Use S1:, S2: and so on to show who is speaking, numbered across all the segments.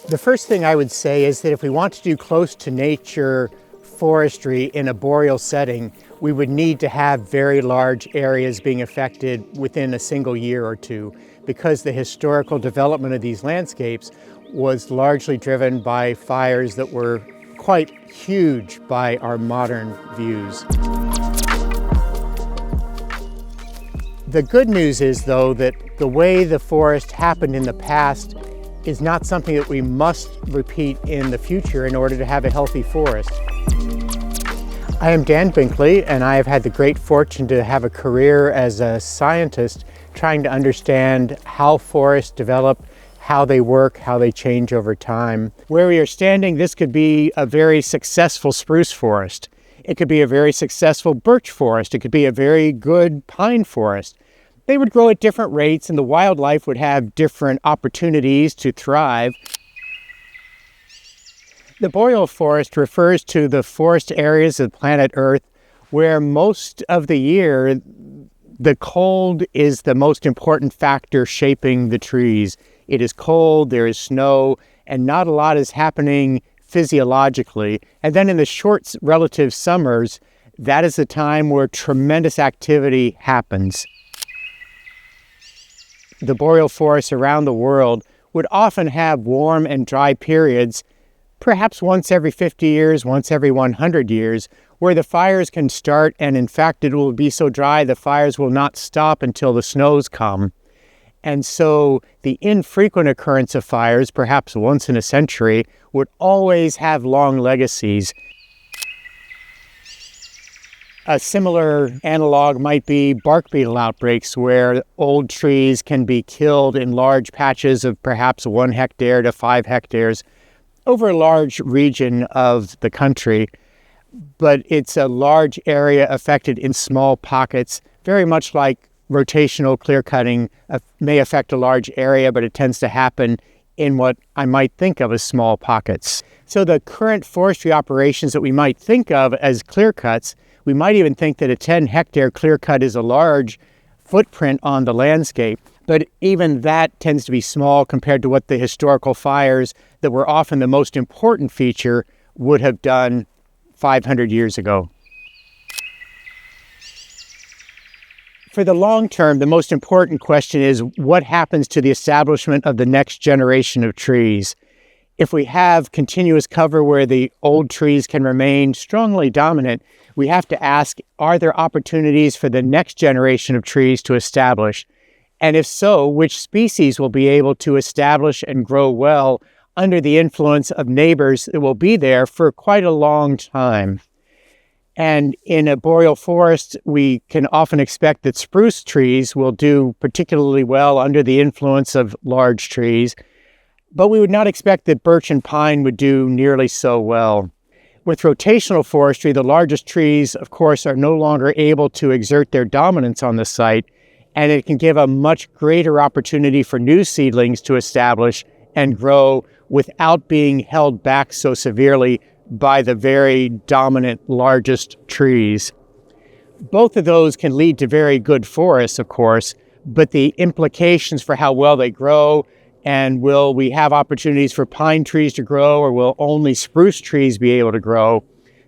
S1: The first thing I would say is that if we want to do close to nature forestry in a boreal setting, we would need to have very large areas being affected within a single year or two, because the historical development of these landscapes was largely driven by fires that were quite huge by our modern views. The good news is, though, that the way the forest happened in the past is not something that we must repeat in the future in order to have a healthy forest. I am Dan Binkley, and I have had the great fortune to have a career as a scientist trying to understand how forests develop, how they work, how they change over time. Where we are standing, this could be a very successful spruce forest. It could be a very successful birch forest. It could be a very good pine forest. They would grow at different rates, and the wildlife would have different opportunities to thrive. The boreal forest refers to the forest areas of planet Earth where most of the year the cold is the most important factor shaping the trees. It is cold, there is snow, and not a lot is happening physiologically. And then in the short relative summers, that is the time where tremendous activity happens. The boreal forests around the world would often have warm and dry periods, perhaps once every 50 years, once every 100 years, where the fires can start, and in fact it will be so dry the fires will not stop until the snows come. And so the infrequent occurrence of fires, perhaps once in a century, would always have long legacies. A similar analog might be bark beetle outbreaks, where old trees can be killed in large patches of perhaps 1 hectare to 5 hectares over a large region of the country. But it's a large area affected in small pockets, very much like rotational clear cutting may affect a large area, but it tends to happen in what I might think of as small pockets. So the current forestry operations that we might think of as clear cuts, we might even think that a 10-hectare clear cut is a large footprint on the landscape, but even that tends to be small compared to what the historical fires that were often the most important feature would have done 500 years ago. For the long term, the most important question is what happens to the establishment of the next generation of trees? If we have continuous cover where the old trees can remain strongly dominant, we have to ask, are there opportunities for the next generation of trees to establish? And if so, which species will be able to establish and grow well under the influence of neighbors that will be there for quite a long time? And in a boreal forest, we can often expect that spruce trees will do particularly well under the influence of large trees, but we would not expect that birch and pine would do nearly so well. With rotational forestry, the largest trees, of course, are no longer able to exert their dominance on the site, and it can give a much greater opportunity for new seedlings to establish and grow without being held back so severely by the very dominant largest trees. Both of those can lead to very good forests, of course, but the implications for how well they grow, and will we have opportunities for pine trees to grow, or will only spruce trees be able to grow?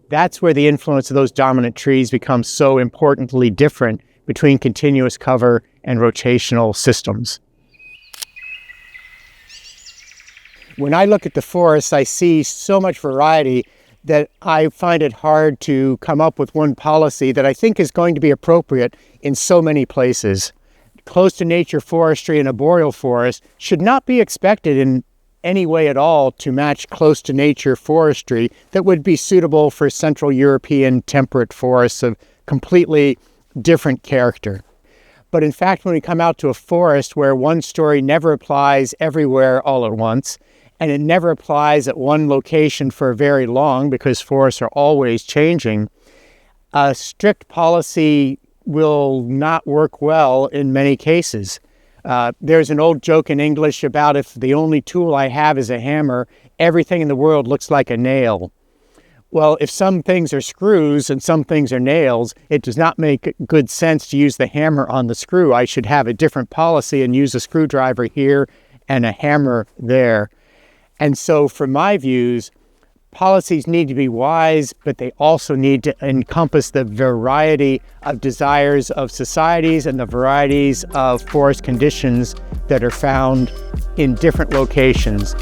S1: That's where the influence of those dominant trees becomes so importantly different between continuous cover and rotational systems. When I look at the forests, I see so much variety that I find it hard to come up with one policy that I think is going to be appropriate in so many places. Close to nature forestry in a boreal forest should not be expected in any way at all to match close to nature forestry that would be suitable for Central European temperate forests of completely different character. But in fact, when we come out to a forest where one story never applies everywhere all at once, and it never applies at one location for very long because forests are always changing, a strict policy will not work well in many cases. There's an old joke in English about if the only tool I have is a hammer, everything in the world looks like a nail. Well, if some things are screws and some things are nails, it does not make good sense to use the hammer on the screw. I should have a different policy and use a screwdriver here and a hammer there. And so from my views, policies need to be wise, but they also need to encompass the variety of desires of societies and the varieties of forest conditions that are found in different locations.